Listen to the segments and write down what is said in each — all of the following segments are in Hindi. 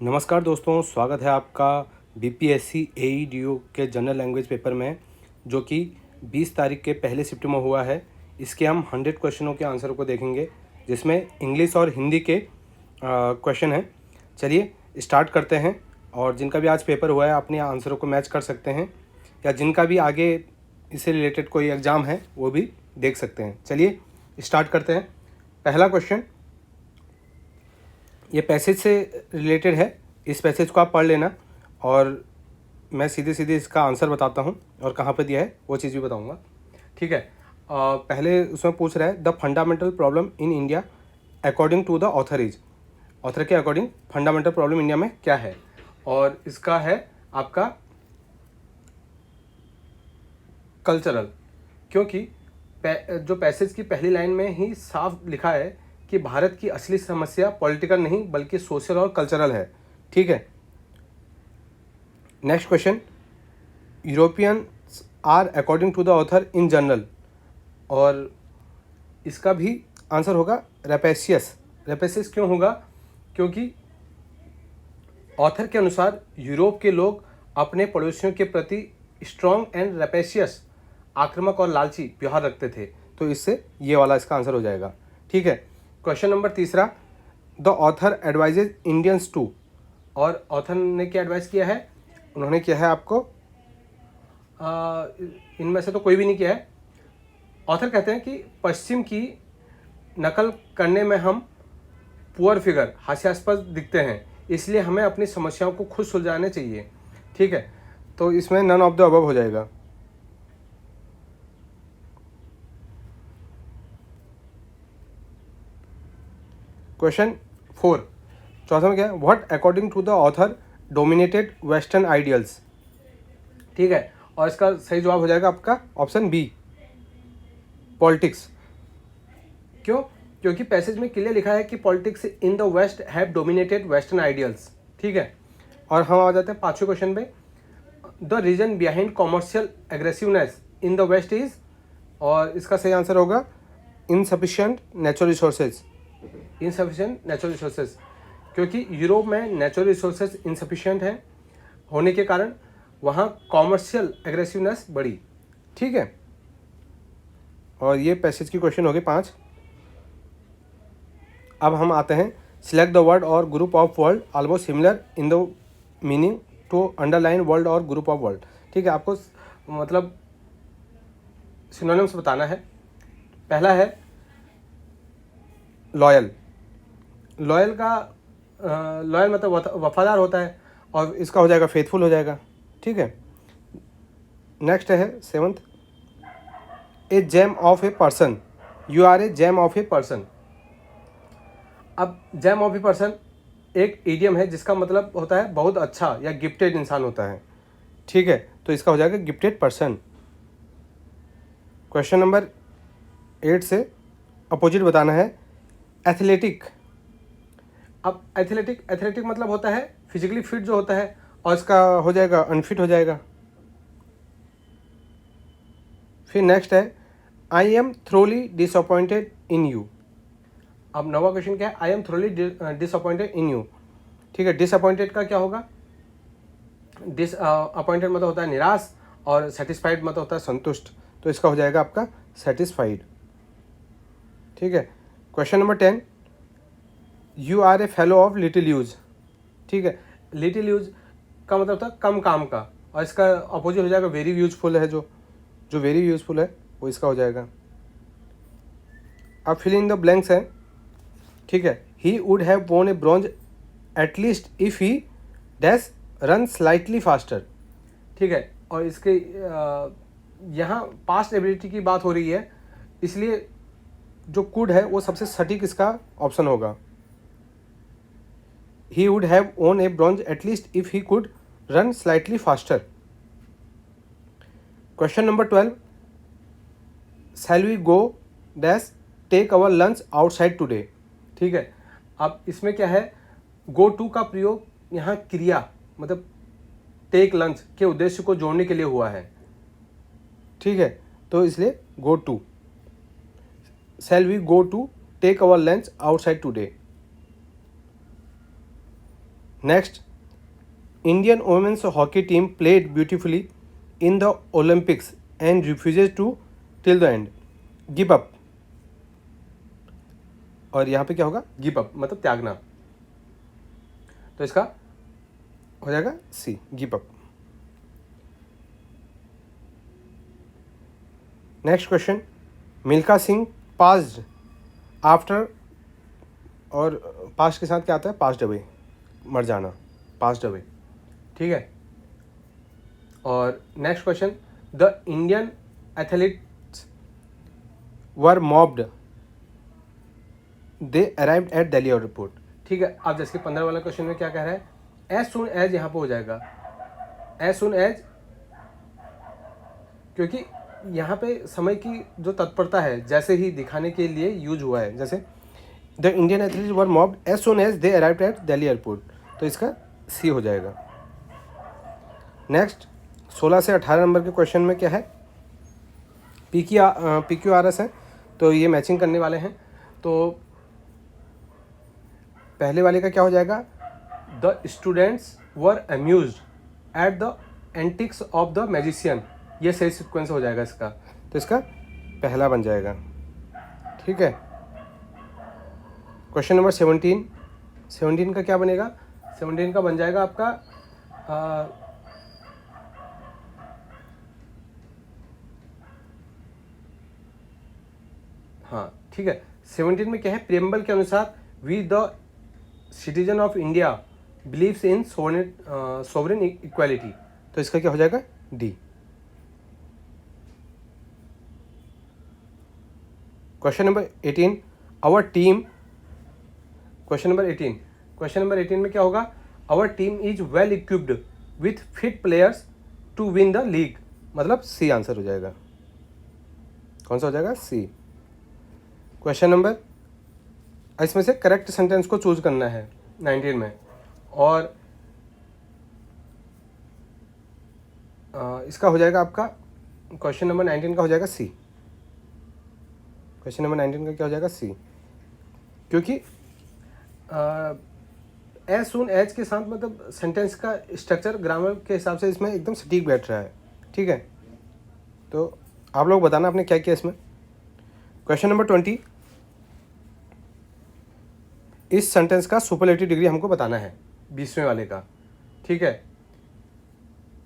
नमस्कार दोस्तों, स्वागत है आपका बीपीएससी एईडीओ के जनरल लैंग्वेज पेपर में, जो कि 20 तारीख के पहले शिफ्ट में हुआ है। इसके हम 100 क्वेश्चनों के आंसर को देखेंगे, जिसमें इंग्लिश और हिंदी के क्वेश्चन हैं। चलिए स्टार्ट करते हैं। और जिनका भी आज पेपर हुआ है अपने आंसरों को मैच कर सकते हैं, या जिनका भी आगे इससे रिलेटेड कोई एग्ज़ाम है वो भी देख सकते हैं। चलिए स्टार्ट करते हैं। पहला क्वेश्चन ये पैसेज से रिलेटेड है। इस पैसेज को आप पढ़ लेना और मैं सीधे सीधे इसका आंसर बताता हूँ, और कहाँ पे दिया है वो चीज़ भी बताऊँगा। ठीक है। पहले उसमें पूछ रहा है the fundamental problem in India according to the author is. Author के अकॉर्डिंग फंडामेंटल प्रॉब्लम इंडिया में क्या है, और इसका है आपका कल्चरल। क्योंकि जो पैसेज की पहली लाइन में ही साफ लिखा है कि भारत की असली समस्या पॉलिटिकल नहीं बल्कि सोशल और कल्चरल है। ठीक है। Next question, Europeans are according to the author in general, और इसका भी आंसर होगा रेपेशियस। रेपेशियस क्यों होगा? क्योंकि ऑथर के अनुसार यूरोप के लोग अपने पड़ोसियों के प्रति स्ट्रॉन्ग एंड रेपेशियस, आक्रामक और लालची व्यवहार रखते थे। तो इससे ये वाला इसका आंसर हो जाएगा। ठीक है। क्वेश्चन नंबर तीसरा, the author advises Indians to, और ऑथर ने क्या एडवाइस किया है? उन्होंने किया है आपको इनमें से तो कोई भी नहीं किया है। ऑथर कहते हैं कि पश्चिम की नकल करने में हम पुअर फिगर, हास्यास्पद दिखते हैं, इसलिए हमें अपनी समस्याओं को खुद सुलझाने चाहिए। ठीक है। तो इसमें नन ऑफ द अबव हो जाएगा। क्वेश्चन 4, चौथा में क्या है? What according to the author dominated western ideals. ठीक है। और इसका सही जवाब हो जाएगा आपका ऑप्शन बी, पॉलिटिक्स। क्यों? क्योंकि पैसेज में क्लियर लिखा है कि politics in the west have dominated western ideals. ठीक है। और हम आ जाते हैं पांचवें क्वेश्चन पे, the reason behind commercial aggressiveness in the west is, और इसका सही आंसर होगा insufficient natural resources. Insufficient natural resources, क्योंकि यूरोप में नेचुरल रिसोर्सेज इनसफिशिएंट है होने के कारण वहाँ कॉमर्शियल एग्रेसिवनेस बढ़ी। ठीक है। और ये पैसेज की क्वेश्चन हो गए 5। अब हम आते हैं, सिलेक्ट द वर्ड और group of word almost similar in the meaning to underline word और ग्रुप ऑफ वर्ड। ठीक है। आपको मतलब सिनोनिम्स बताना है। पहला है लॉयल। लॉयल का लॉयल मतलब वफादार होता है, और इसका हो जाएगा फेथफुल हो जाएगा। ठीक है। नेक्स्ट है 7th, a gem of a person, you are a gem of a person. अब जेम ऑफ ए पर्सन एक इडियम है जिसका मतलब होता है बहुत अच्छा या गिफ्टेड इंसान होता है। ठीक है। तो इसका हो जाएगा गिफ्टेड पर्सन। क्वेश्चन नंबर 8 से अपोजिट बताना है, एथलेटिक। अब एथलेटिक मतलब होता है फिजिकली फिट जो होता है, और इसका हो जाएगा अनफिट हो जाएगा। फिर नेक्स्ट है, I am thoroughly disappointed in you. अब नवा क्वेश्चन क्या है? I am thoroughly disappointed in you. ठीक है। डिसअपॉइंटेड का क्या होगा? डिसअपॉइंटेड मतलब होता है निराश, और सेटिस्फाइड मतलब होता है संतुष्ट। तो इसका हो जाएगा आपका सेटिस्फाइड। ठीक है। Question number 10, you are a fellow of little use. ठीक है। लिटिल यूज का मतलब था कम काम का, और इसका अपोजिट हो जाएगा वेरी यूजफुल है। जो वेरी यूजफुल है वो इसका हो जाएगा। अब फिल इन द ब्लैंक्स है। ठीक है। ही वुड हैव वोन ए bronze at least if he dash run slightly faster. ठीक है। और इसके यहाँ पास्ट एबिलिटी की बात हो रही है, इसलिए जो कुड है वो सबसे सटीक इसका ऑप्शन होगा। He would have won a bronze at least if he could run slightly faster. Question number 12, shall we go dash take our lunch outside today। ठीक है। अब इसमें क्या है? go to का प्रयोग यहाँ क्रिया मतलब टेक लंच के उद्देश्य को जोड़ने के लिए हुआ है। ठीक है। तो इसलिए go to, shall we go to take our lunch outside today। Next, Indian women's hockey team played beautifully in the Olympics and refuses to till the end, give up. और यहाँ पे क्या होगा, गिव अप मतलब त्यागना, तो इसका हो जाएगा C, give up. Next question, Milkha Singh passed after, और पास्ट के साथ क्या आता है, पास्ड अवे, मर जाना, पास्ड अवे, ठीक है। और next question, the Indian athletes were mopped, they arrived at Delhi airport, ठीक है। अब जैसे 15 वाला क्वेश्चन में क्या कह रहा है, एज सुन एज यहाँ पे हो जाएगा एज सुन एज, क्योंकि यहाँ पे समय की जो तत्परता है जैसे ही दिखाने के लिए यूज हुआ है, जैसे the Indian athletes were mobbed as soon as they arrived at Delhi airport, तो इसका सी हो जाएगा। नेक्स्ट 16 से 18 नंबर के क्वेश्चन में क्या है, PQRS है, तो ये मैचिंग करने वाले हैं। तो पहले वाले का क्या हो जाएगा, the students were amused at the antics of the magician, ये सही सिक्वेंस हो जाएगा इसका, तो इसका पहला बन जाएगा, ठीक है। क्वेश्चन नंबर 17 का क्या बनेगा, 17 का बन जाएगा आपका हाँ ठीक है। 17 में क्या है, प्रियम्बल के अनुसार we the citizen of India believes in sovereign equality, तो इसका क्या हो जाएगा, D. Question number 18, our team, question number 18 में क्या होगा, our team is well equipped with fit players to win the league, मतलब सी आंसर हो जाएगा, कौन सा हो जाएगा, सी। क्वेश्चन नंबर, इसमें से करेक्ट सेंटेंस को चूज करना है 19 में, और इसका हो जाएगा आपका क्वेश्चन नंबर 19 का हो जाएगा सी, क्वेश्चन नंबर 19 का क्या हो जाएगा, सी, क्योंकि एज सुन एज के साथ मतलब सेंटेंस का स्ट्रक्चर ग्रामर के हिसाब से इसमें एकदम सटीक बैठ रहा है, ठीक है। तो आप लोग बताना आपने क्या किया इसमें। क्वेश्चन नंबर 20, इस सेंटेंस का सुपरलेटिव डिग्री हमको बताना है 20वें वाले का, ठीक है।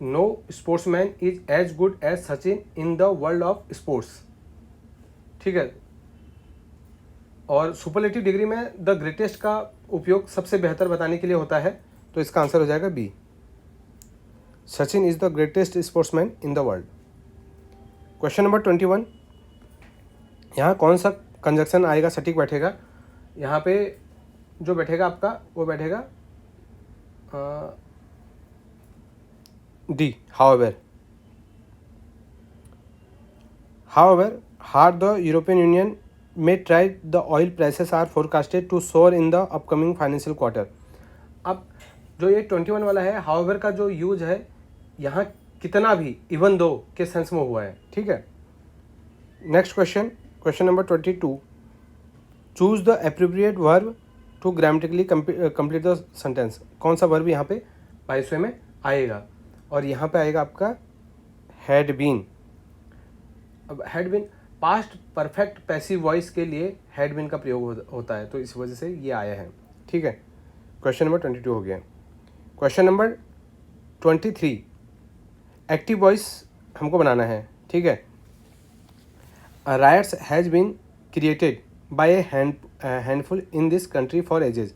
No sportsman is as good as Sachin in the world of sports, ठीक है। और सुपरलेटिव डिग्री में द ग्रेटेस्ट का उपयोग सबसे बेहतर बताने के लिए होता है, तो इसका आंसर हो जाएगा B, Sachin is the greatest sportsman in the world. Question number 21, यहाँ कौन सा कंजक्शन आएगा सटीक बैठेगा, यहाँ पे जो बैठेगा आपका वो बैठेगा डी, हाउएवर हार the European union may try the oil prices are forecasted to soar in the upcoming financial quarter। अब जो ये 21 वाला है, however का जो यूज है यहाँ कितना भी even though के सेंस में हुआ है, ठीक है। Next question number 22, choose the appropriate verb to grammatically complete the sentence, कौन सा वर्ब यहाँ पे 22वें में आएगा, और यहाँ पे आएगा आपका हैड बीन। अब had been past perfect passive voice के लिए हैड बीन का प्रयोग होता है, तो इस वजह से ये आया है, ठीक है। क्वेश्चन नंबर 22 हो गया। क्वेश्चन नंबर 23, एक्टिव वॉइस हमको बनाना है, ठीक है। Rights has been created by a handful in this country for ages,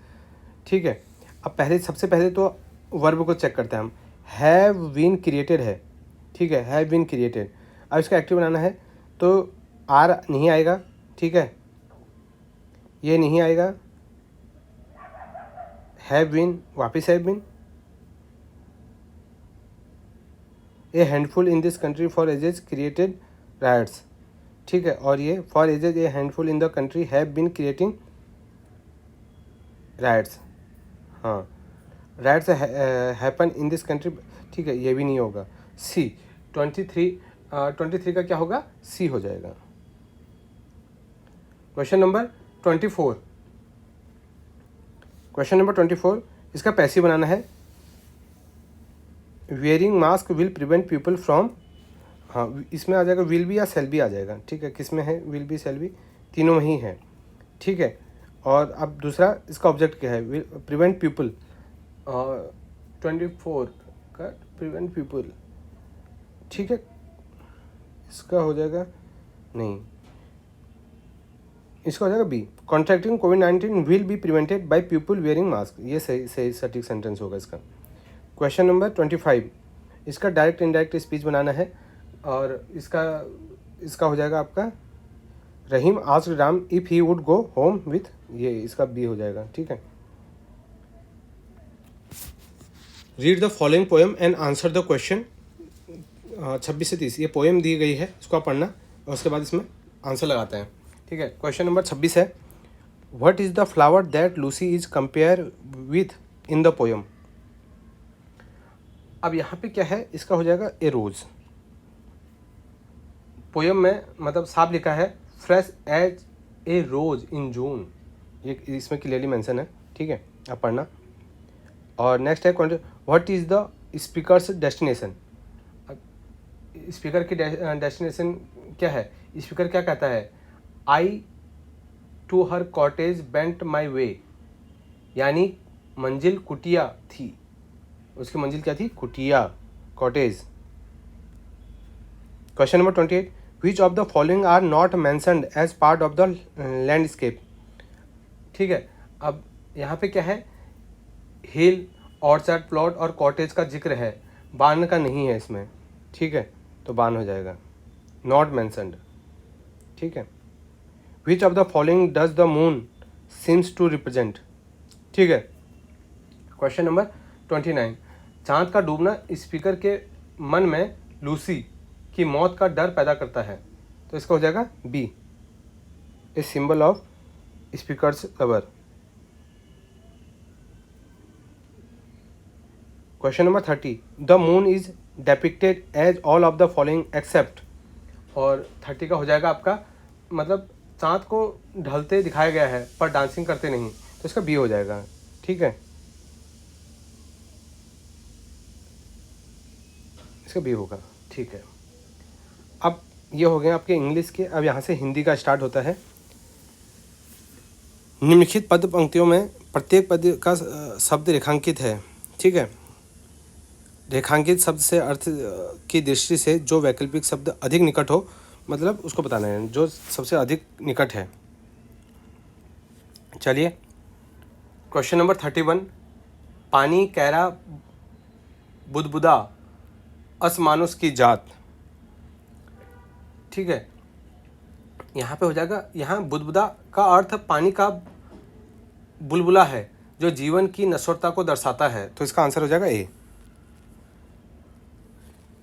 ठीक है। अब सबसे पहले तो वर्ब को चेक करते हैं हम, हैव बीन क्रिएटेड है, ठीक है, हैव बीन क्रिएटेड। अब इसका एक्टिव बनाना है तो आर नहीं आएगा, ठीक है, ये नहीं आएगा, हैव बीन वापिस have been, a handful in this country for ages created rights, ठीक है, और ये for ages a handful in the country have been creating rights, हाँ, rights happen in this country, ठीक है, ये भी नहीं होगा, सी 23 का क्या होगा, सी हो जाएगा। क्वेश्चन नंबर 24, इसका पैसिव बनाना है, wearing mask will prevent people from, हाँ इसमें आ जाएगा विल भी या सेल भी आ जाएगा, ठीक है, किस में है विल भी सेल भी, तीनों में ही है, ठीक है। और अब दूसरा इसका ऑब्जेक्ट क्या है, प्रिवेंट पीपल, 24 का प्रिवेंट पीपल, ठीक है, इसका हो जाएगा नहीं, इसका हो जाएगा बी, कॉन्ट्रैक्टिंग कोविड-19 will be prevented by people wearing mask, ये सही सही सटीक सेंटेंस होगा इसका। क्वेश्चन नंबर 25, इसका डायरेक्ट इनडायरेक्ट स्पीच बनाना है और इसका हो जाएगा आपका Rahim asked Ram if he would go home with, ये इसका बी हो जाएगा, ठीक है। Read the following poem and answer the question. 26 से 30 ये पोएम दी गई है, इसको आप पढ़ना और उसके बाद इसमें आंसर लगाते हैं, ठीक है। क्वेश्चन नंबर 26 है, what is the flower that Lucy is compare with in the poem. अब यहाँ पे क्या है, इसका हो जाएगा ए रोज़। पोएम में मतलब साफ लिखा है फ्रेश एज ए रोज इन जून, ये इसमें क्लियरली मेंशन है, ठीक है, आप पढ़ना। और नेक्स्ट है what is the speaker's destination. अब स्पीकर की डेस्टिनेशन क्या है, स्पीकर क्या कहता है, I to her cottage bent my way, यानी मंजिल कुटिया थी, उसकी मंजिल क्या थी, कुटिया, cottage. Question number 28, which of the following are not mentioned as part of the landscape, ठीक है। अब यहाँ पे क्या है, हिल, ऑर्चर्ड, प्लॉट और कॉटेज का जिक्र है, बान का नहीं है इसमें, ठीक है, तो बान हो जाएगा, नॉट मैंशनड, ठीक है। Which of the following does the moon seems to represent, ठीक है। क्वेश्चन नंबर 29, चांद का डूबना स्पीकर के मन में लूसी की मौत का डर पैदा करता है, तो इसका हो जाएगा B, a symbol of speaker's lover. Question number 30, the moon is depicted as all of the following except, और 30 का हो जाएगा आपका मतलब चांद को ढलते दिखाया गया है पर डांसिंग करते नहीं, तो इसका बी हो जाएगा, ठीक है, इसका बी होगा, ठीक है। अब ये हो गए आपके इंग्लिश के, अब यहाँ से हिंदी का स्टार्ट होता है। निम्नलिखित पद पंक्तियों में प्रत्येक पद का शब्द रेखांकित है, ठीक है। रेखांकित शब्द से अर्थ की दृष्टि से जो वैकल्पिक शब्द अधिक निकट हो, मतलब उसको बताना है जो सबसे अधिक निकट है। चलिए क्वेश्चन नंबर 31, पानी कैरा बुदबुदा असमानुष की जात, ठीक है। यहाँ पे हो जाएगा, यहाँ बुदबुदा का अर्थ पानी का बुलबुला है जो जीवन की नश्वरता को दर्शाता है, तो इसका आंसर हो जाएगा ए।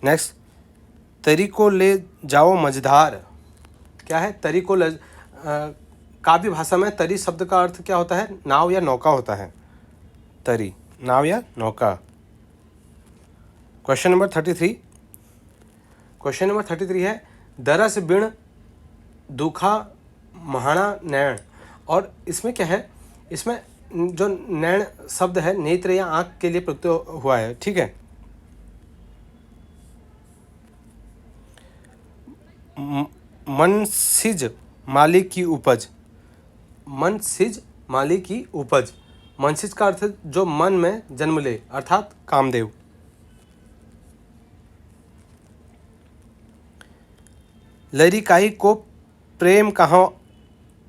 नेक्स्ट, तरी को ले जाओ मझधार, क्या है, तरी को ले, काव्य भाषा में तरी शब्द का अर्थ क्या होता है, नाव या नौका होता है, तरी नाव या नौका। क्वेश्चन नंबर 33, क्वेश्चन नंबर 33 है, दरस बिण दुखा महाना नैण, और इसमें क्या है, इसमें जो नैण शब्द है नेत्र या आँख के लिए प्रयुक्त हुआ है, ठीक है। मनसिज माली की उपज, मनसिज माली की उपज, मनसिज का अर्थ जो मन में जन्म ले, अर्थात कामदेव। लरिकाई को प्रेम कहाँ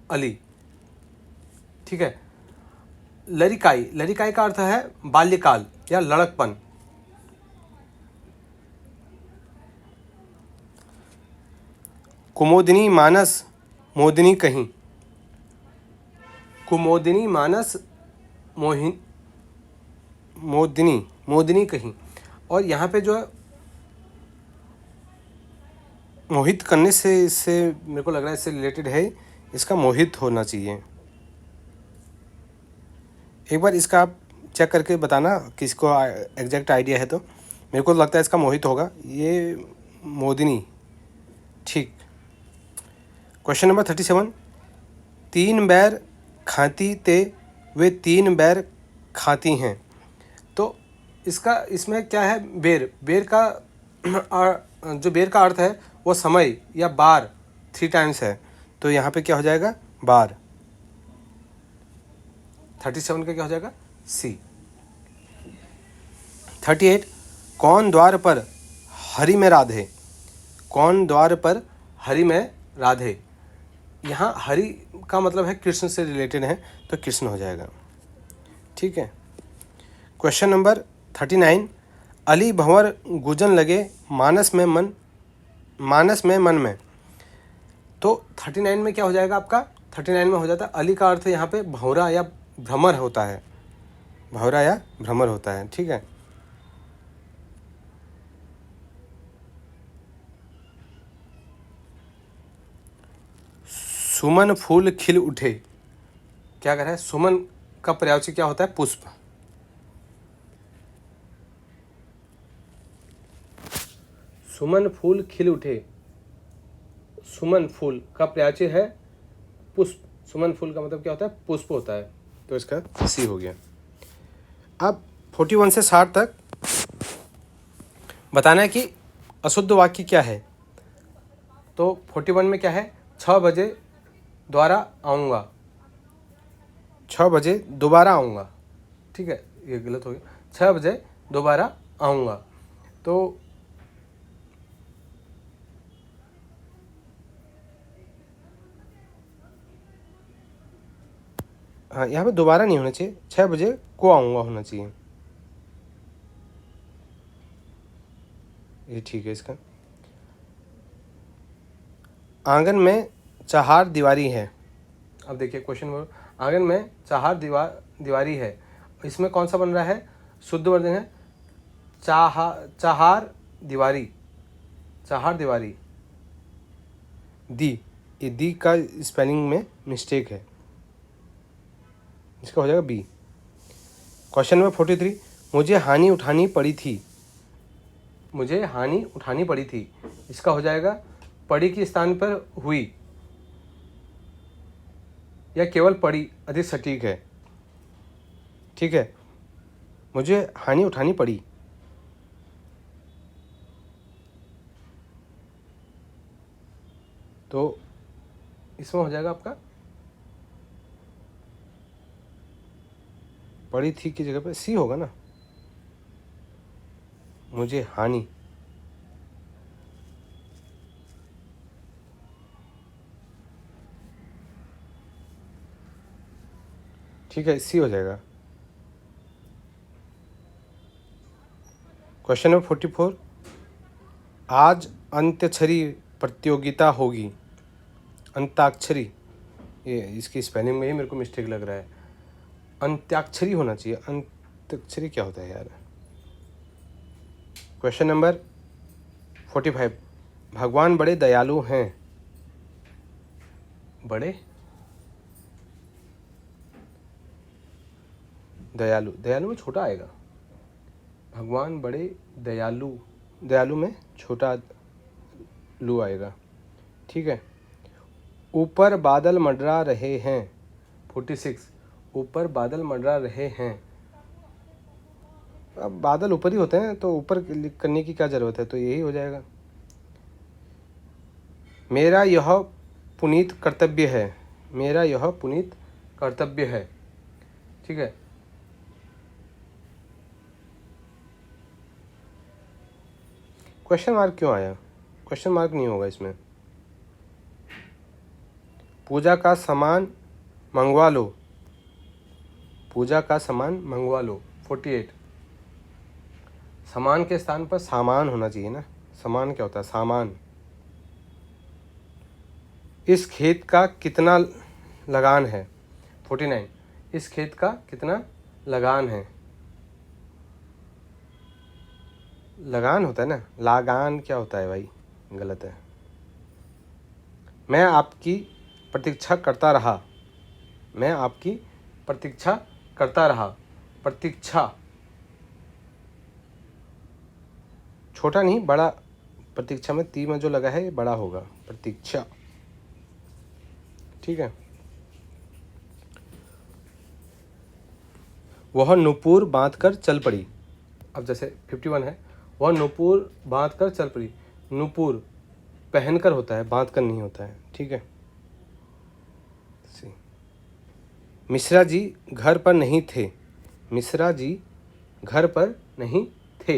अली, ठीक है। लरिकाई, लरिकाई का अर्थ है बाल्यकाल या लड़कपन। कुमोदिनी मानस मोदिनी कहीं, कुमोदिनी मानस मोहिन मोदिनी मोदिनी कहीं, और यहाँ पे जो है मोहित करने से, इससे मेरे को लग रहा है इससे रिलेटेड है, इसका मोहित होना चाहिए। एक बार इसका आप चेक करके बताना किसको एग्जैक्ट आइडिया है, तो मेरे को लगता है इसका मोहित होगा, ये मोदिनी, ठीक। क्वेश्चन नंबर 37, तीन बैर खाती ते वे तीन बैर खाती हैं, इसका इसमें क्या है, बेर, बेर का जो बेर का अर्थ है वो समय या बार 3 टाइम्स है, तो यहाँ पे क्या हो जाएगा, बार। 37 का क्या हो जाएगा, सी। 38, कौन द्वार पर हरि में राधे, कौन द्वार पर हरि में राधे, यहाँ हरि का मतलब है कृष्ण से रिलेटेड है, तो कृष्ण हो जाएगा। ठीक है। क्वेश्चन नंबर 39, अली भंवर गुजन लगे मानस में मन में, तो 39 में क्या हो जाएगा आपका, 39 में हो जाता है अली का अर्थ यहाँ पे भंवरा या भ्रमर होता है, भंवरा या भ्रमर होता है। ठीक है। सुमन फूल खिल उठे, क्या कर रहा है, सुमन का पर्यायवाची क्या होता है, पुष्प। सुमन फूल खिल उठे, सुमन फूल का पर्यायवाची है पुष्प, सुमन फूल का मतलब क्या होता है, पुष्प होता है, तो इसका सी हो गया। अब 41 से 60 तक बताना है कि अशुद्ध वाक्य क्या है। तो 41 में क्या है, 6 बजे दोबारा आऊँगा, 6 बजे दोबारा आऊँगा। ठीक है, ये गलत हो गया, 6 बजे दोबारा आऊँगा। तो हाँ, यहाँ पे दोबारा नहीं होना चाहिए, 6 बजे को आऊँगा होना चाहिए, ये ठीक है। इसका आंगन में चार दीवारी है, अब देखिए क्वेश्चन, आंगन में चार दीवारी है, इसमें कौन सा बन रहा है, शुद्ध वर्तन है चाहार दीवारी, चाहार दीवारी, दी, ये दी का स्पेलिंग में मिस्टेक है, इसका हो जाएगा बी। क्वेश्चन नंबर 43, मुझे हानि उठानी पड़ी थी, मुझे हानि उठानी पड़ी थी, इसका हो जाएगा पड़ी के स्थान पर हुई या केवल पड़ी अधिक सटीक है। ठीक है, मुझे हानि उठानी पड़ी, तो इसमें हो जाएगा आपका पड़ी थी की जगह पे सी होगा ना, मुझे हानि, ठीक है, सी हो जाएगा। क्वेश्चन नंबर 44, आज अंत्याक्षरी प्रतियोगिता होगी, अंताक्षरी, ये इसकी स्पेलिंग में ही मेरे को मिस्टेक लग रहा है, अंत्याक्षरी होना चाहिए, अंत्याक्षरी क्या होता है यार। क्वेश्चन नंबर 45, भगवान बड़े दयालु हैं, बड़े दयालु, दयालु में छोटा आएगा, भगवान बड़े दयालु, दयालु में छोटा लू आएगा। ठीक है। ऊपर बादल मंडरा रहे हैं, 46, ऊपर बादल मंडरा रहे हैं, अब बादल ऊपर ही होते हैं तो ऊपर करने की क्या ज़रूरत है, तो यही हो जाएगा। मेरा यह पुनीत कर्तव्य है, मेरा यह पुनीत कर्तव्य है। ठीक है। क्वेश्चन मार्क क्यों आया, क्वेश्चन मार्क नहीं होगा इसमें। पूजा का सामान मंगवा लो, पूजा का सामान मंगवा लो, 48, सामान के स्थान पर सामान होना चाहिए ना, सामान क्या होता है, सामान। इस खेत का कितना लगान है, 49, इस खेत का कितना लगान है, लगान होता है ना, लागान क्या होता है भाई, गलत है। मैं आपकी प्रतीक्षा करता रहा, मैं आपकी प्रतीक्षा करता रहा, प्रतीक्षा छोटा नहीं बड़ा, प्रतीक्षा में ती में जो लगा है ये बड़ा होगा, प्रतीक्षा। ठीक है। वह नुपुर बांध कर चल पड़ी, अब जैसे 51 है, वह नुपुर बांध कर चल पड़ी। नुपुर पहनकर होता है, बांध कर नहीं होता है, ठीक है। मिश्रा जी घर पर नहीं थे। मिश्रा जी घर पर नहीं थे।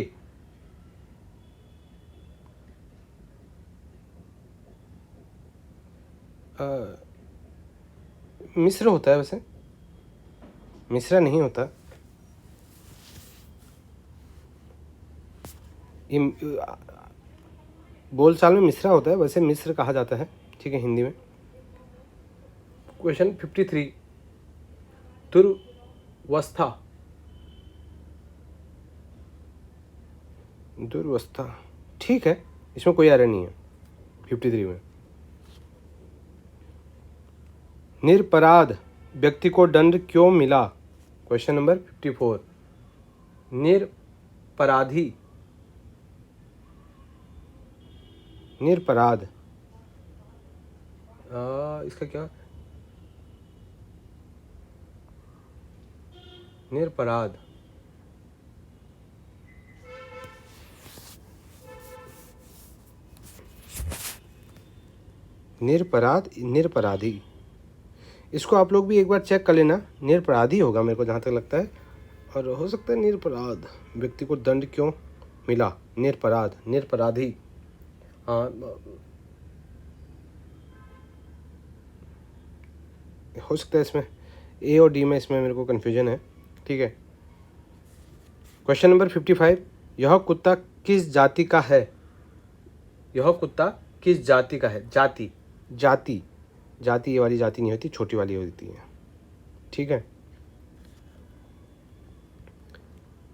मिश्र होता है वैसे, मिश्रा नहीं होता। ये बोलचाल में मिश्रा होता है, वैसे मिश्र कहा जाता है, ठीक है, हिंदी में। क्वेश्चन 53, दुर्वस्था। दुर्वस्था ठीक है, इसमें कोई एरर नहीं है 53 में। निरपराध व्यक्ति को दंड क्यों मिला? क्वेश्चन नंबर 54, निरपराधी, निरपराध इसका क्या, निरपराध, निरपराध, निरपराधी, इसको आप लोग भी एक बार चेक कर लेना। निरपराधी होगा मेरे को जहाँ तक लगता है, और हो सकता है निरपराध व्यक्ति को दंड क्यों मिला। निरपराध, निरपराधी, हाँ हो सकता है। इसमें ए और डी में इसमें मेरे को कन्फ्यूजन है, ठीक है। क्वेश्चन नंबर 55, यह कुत्ता किस जाति का है? यह कुत्ता किस जाति का है? जाति, जाति, जाति ये वाली जाति नहीं होती, छोटी वाली होती है, ठीक है।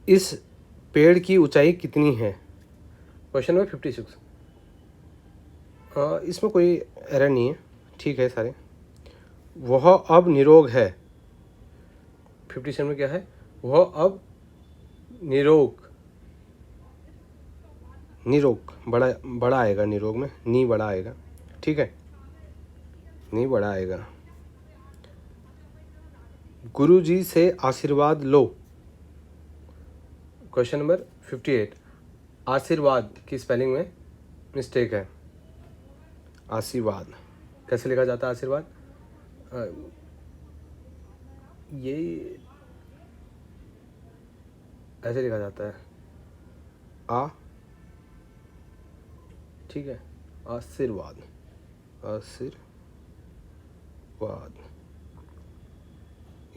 इस पेड़ की ऊंचाई कितनी है? क्वेश्चन नंबर 56, इसमें कोई एरर नहीं है, ठीक है सारे। वह अब निरोग है। 57 में क्या है? वह अब निरोग, निरोग बड़ा बड़ा आएगा, निरोग में नी बड़ा आएगा, ठीक है, नी बड़ा आएगा। गुरुजी से आशीर्वाद लो। क्वेश्चन नंबर 58, आशीर्वाद की स्पेलिंग में मिस्टेक है। आशीर्वाद कैसे लिखा जाता है? आशीर्वाद ये ऐसे लिखा जाता है, आ, ठीक है, आशीर्वाद, आशीर्वाद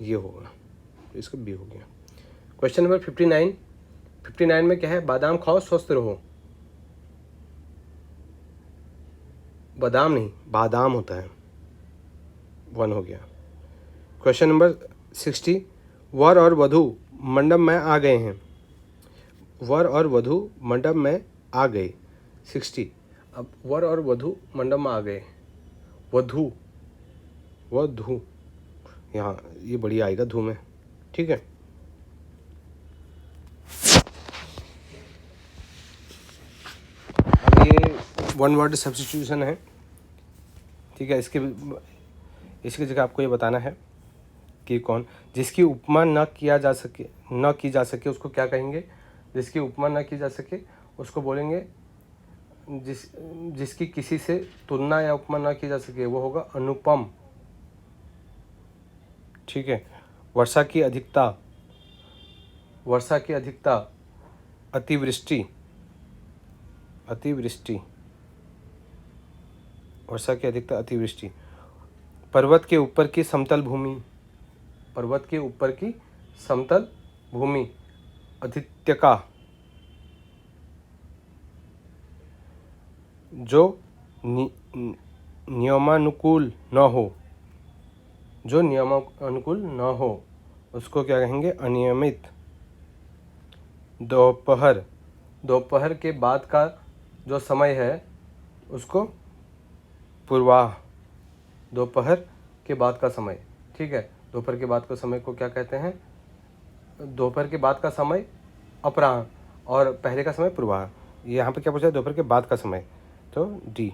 ये होगा, इसका बी हो गया। क्वेश्चन नंबर 59, 59 में क्या है? बादाम खाओ स्वस्थ रहो। बादाम नहीं, बादाम होता है, 1 हो गया। क्वेश्चन नंबर 60, वर और वधू मंडप में आ गए हैं। वर और वधू मंडप में आ गए, 60। अब वर और वधू मंडप में आ गए, वधू, वधू, यहाँ ये बड़ी आएगा धू में, ठीक है। अब ये 1 वर्ड सब्स्टिट्यूशन है, ठीक है। इसकी जगह आपको ये बताना है कि कौन, जिसकी उपमा न की जा सके उसको क्या कहेंगे? जिसकी उपमा न की जा सके उसको बोलेंगे, जिसकी किसी से तुलना या उपमा न की जा सके वो होगा अनुपम, ठीक है। वर्षा की अधिकता, वर्षा की अधिकता अतिवृष्टि, अतिवृष्टि, वर्षा की अधिकता अतिवृष्टि। पर्वत के ऊपर की समतल भूमि, पर्वत के ऊपर की समतल भूमि अधित्यका। जो नियमानुकूल न हो, जो नियमानुकूल न हो उसको क्या कहेंगे? अनियमित। दोपहर, दोपहर के बाद का जो समय है उसको पूर्वाह, दोपहर के बाद का समय, ठीक है। दोपहर के बाद का समय को क्या कहते हैं? दोपहर के बाद का समय अपराह्न और पहले का समय पूर्वाह। यहाँ पे क्या पूछा है? दोपहर के बाद का समय, तो डी।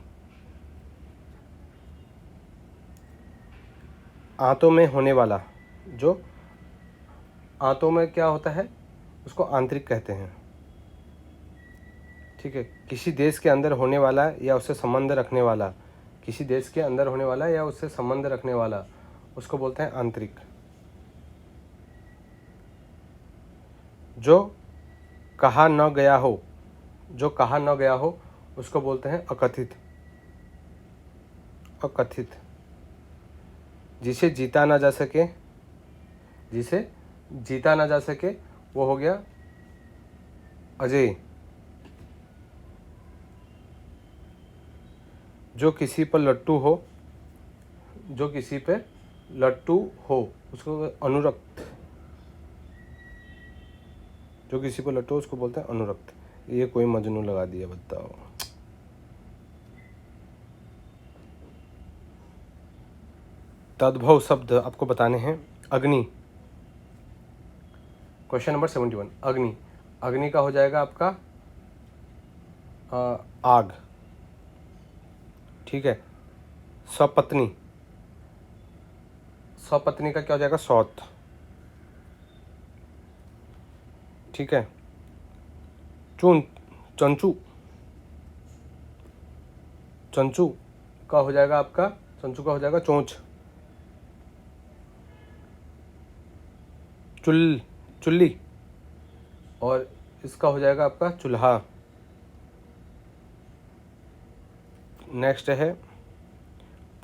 आंतों में होने वाला, जो आंतों में क्या होता है उसको आंतरिक कहते हैं, ठीक है, किसी देश के अंदर होने वाला या उससे संबंध रखने वाला, किसी देश के अंदर होने वाला या उससे संबंध रखने वाला, उसको बोलते हैं आंतरिक। जो कहा न गया हो, जो कहा न गया हो उसको बोलते हैं अकथित। अकथित। जिसे जीता ना जा सके, जिसे जीता ना जा सके वो हो गया अजय। जो किसी पर लट्टू हो, जो किसी पे लट्टू हो उसको अनुरक्त। जो किसी पर लट्टू हो उसको बोलते हैं अनुरक्त। ये कोई मजनू लगा दिया, बताओ। तद्भव शब्द आपको बताने हैं। अग्नि। Question number 71। अग्नि। अग्नि का हो जाएगा आपका आग। ठीक है। सपत्नी। सपत्नी का क्या हो जाएगा? सौत। ठीक है। चून चंचू। चंचू का हो जाएगा आपका, चंचू का हो जाएगा चोंच। चुल्ली। और इसका हो जाएगा आपका चूल्हा। नेक्स्ट है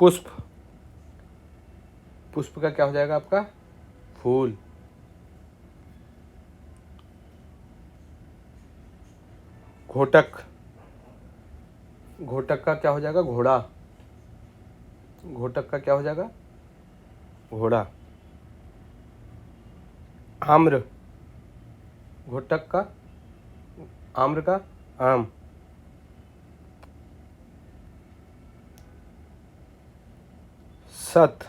पुष्प। पुष्प का क्या हो जाएगा आपका? फूल। घोटक। घोटक का क्या हो जाएगा? घोड़ा। घोटक का क्या हो जाएगा? घोड़ा। आम्र। घोटक का, आम्र का आम। सत।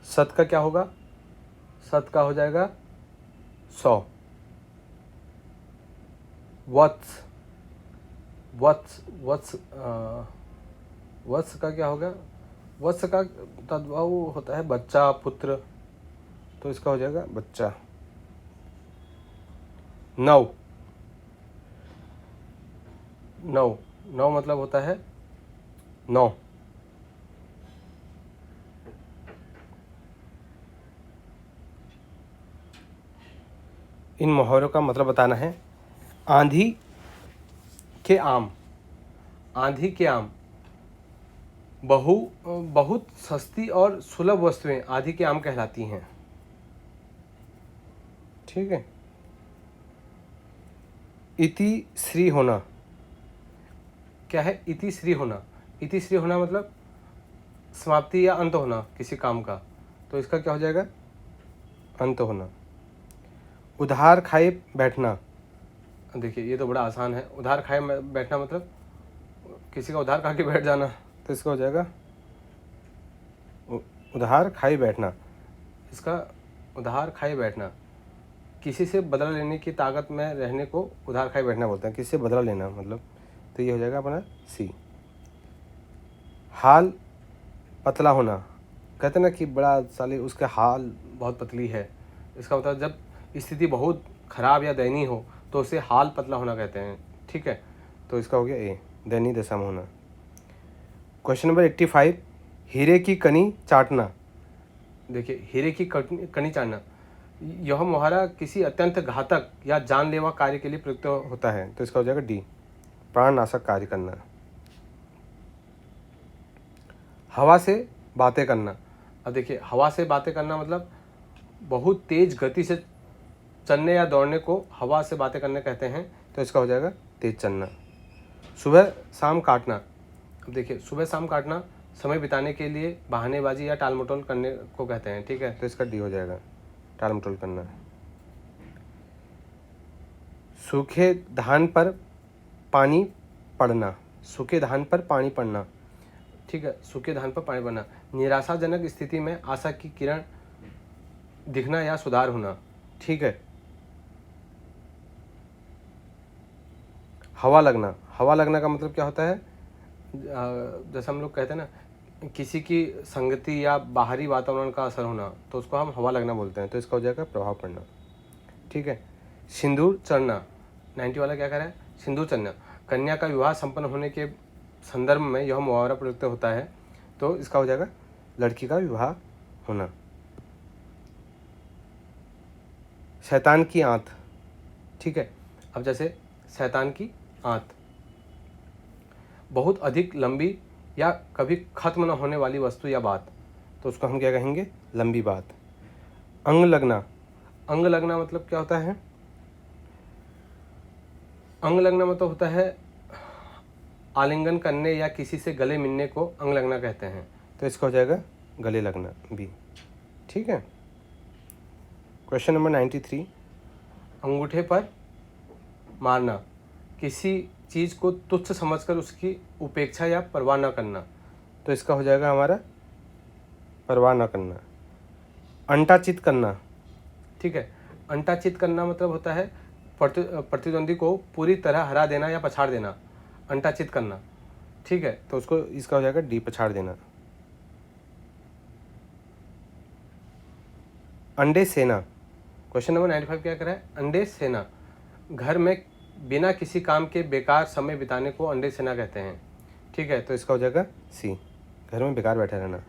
सत का क्या होगा? सत का हो जाएगा 100। वत्स। वत्स वत्स वत्स का क्या होगा? वत्स का तद्भव होता है बच्चा, पुत्र, तो इसका हो जाएगा बच्चा। नव। नव। नव मतलब होता है 9। इन मुहावरों का मतलब बताना है। आंधी के आम। आंधी के आम। बहुत सस्ती और सुलभ वस्तुएं आंधी के आम कहलाती हैं। ठीक है। इति श्री होना। क्या है इति श्री होना? इति श्री होना मतलब समाप्ति या अंत होना किसी काम का, तो इसका क्या हो जाएगा? अंत होना। उधार खाए बैठना। देखिए ये तो बड़ा आसान है। उधार खाए बैठना मतलब किसी का उधार खा के बैठ जाना, तो इसका हो जाएगा उधार खाए बैठना। इसका उधार खाए बैठना, किसी से बदला लेने की ताकत में रहने को उधार खाए बैठना बोलते हैं। किसी से बदला लेना मतलब, तो ये हो जाएगा अपना सी। हाल पतला होना। कहते ना कि बड़ा साले उसका हाल बहुत पतली है, इसका मतलब जब स्थिति बहुत खराब या दयनीय हो तो उसे हाल पतला होना कहते हैं। ठीक है, तो इसका हो गया ए, दयनीय दशा में होना। Question number 85। हीरे की कनी चाटना। देखिए हीरे की कनी चाटना, यह मुहावरा किसी अत्यंत घातक या जानलेवा कार्य के लिए प्रयुक्त होता है, तो इसका हो जाएगा डी, प्राणनाशक कार्य करना। हवा से बातें करना। अब देखिए हवा से बातें करना मतलब बहुत तेज गति से चलने या दौड़ने को हवा से बातें करने कहते हैं, तो इसका हो जाएगा तेज चलना। सुबह शाम काटना। अब देखिए सुबह शाम काटना समय बिताने के लिए बहानेबाजी या टाल मटोल करने को कहते हैं। ठीक है, तो इसका डी हो जाएगा, टाल मटोल करना। सूखे धान पर पानी पड़ना। सूखे धान पर पानी पड़ना। ठीक है, सूखे धान पर पानी पड़ना, निराशाजनक स्थिति में आशा की किरण दिखना या सुधार होना। ठीक है। हवा लगना। हवा लगना का मतलब क्या होता है? जैसे हम लोग कहते हैं ना किसी की संगति या बाहरी वातावरण का असर होना, तो उसको हम हवा लगना बोलते हैं, तो इसका हो जाएगा प्रभाव पड़ना। ठीक है। सिंदूर चढ़ना, 90 वाला क्या कह रहा है, सिंदूर चन्ना, कन्या का विवाह संपन्न होने के संदर्भ में यह मुहावरा प्रयुक्त होता है, तो इसका हो जाएगा लड़की का विवाह होना। शैतान की आंत, ठीक है। अब जैसे शैतान की आंत, बहुत अधिक लंबी या कभी खत्म न होने वाली वस्तु या बात, तो उसको हम क्या कहेंगे, लंबी बात। अंग लगना, अंग लगना मतलब क्या होता है, अंग लगना मतलब होता है आलिंगन करने या किसी से गले मिलने को अंग लगना कहते हैं, तो इसका हो जाएगा गले लगना, बी, ठीक है। क्वेश्चन नंबर 93, अंगूठे पर मारना, किसी चीज़ को तुच्छ समझकर उसकी उपेक्षा या परवाह न करना, तो इसका हो जाएगा हमारा परवाह न करना। अंटाचित करना, ठीक है। अंटाचित करना मतलब होता है प्रतिद्वंदी को पूरी तरह हरा देना या पछाड़ देना, अंटाचित करना, ठीक है। तो उसको, इसका हो जाएगा डी, पछाड़ देना। अंडे सेना, क्वेश्चन नंबर 95 क्या कर रहा है, अंडे सेना, घर में बिना किसी काम के बेकार समय बिताने को अंडे सेना कहते हैं, ठीक है। तो इसका हो जाएगा सी, घर में बेकार बैठे रहना।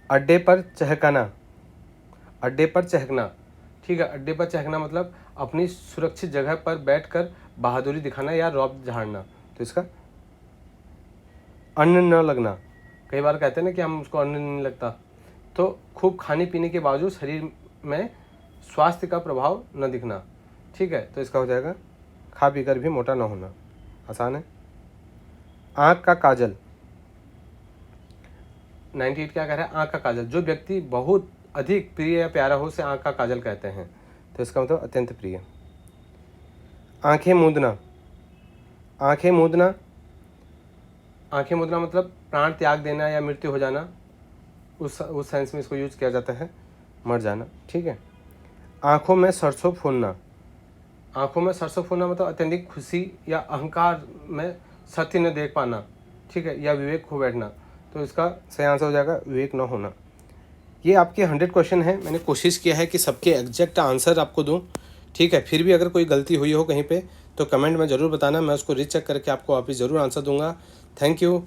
अड्डे पर चहकना, अड्डे पर चहकना, ठीक है। अड्डे पर चहकना मतलब अपनी सुरक्षित जगह पर बैठकर बहादुरी दिखाना या रौब झाड़ना, तो इसका अन्न न लगना, कई बार कहते हैं ना कि हम उसको अन्न नहीं लगता, तो खूब खाने पीने के बावजूद शरीर में स्वास्थ्य का प्रभाव न दिखना, ठीक है। तो इसका हो जाएगा खा पी कर भी मोटा न होना, आसान है। आँख का काजल, 98 क्या कह रहा है, आँख का काजल, जो व्यक्ति बहुत अधिक प्रिय या प्यारा हो उसे आँख का काजल कहते हैं, तो इसका मतलब अत्यंत प्रिय। आँखें मूंदना, आँखें मूंदना, आँखें मूंदना मतलब प्राण त्याग देना या मृत्यु हो जाना, उस सेंस में इसको यूज किया जाता है, मर जाना, ठीक है। आँखों में सरसों फूलना, आँखों में सरसों फूलना मतलब अत्यधिक खुशी या अहंकार में सत्य न देख पाना, ठीक है, या विवेक खो बैठना, तो इसका सही आंसर हो जाएगा विवेक न होना। ये आपके 100 क्वेश्चन हैं, मैंने कोशिश किया है कि सबके एग्जैक्ट आंसर आपको दूं, ठीक है। फिर भी अगर कोई गलती हुई हो कहीं पे तो कमेंट में ज़रूर बताना, मैं उसको रीचेक करके आपको वापस ज़रूर आंसर दूंगा। Thank you.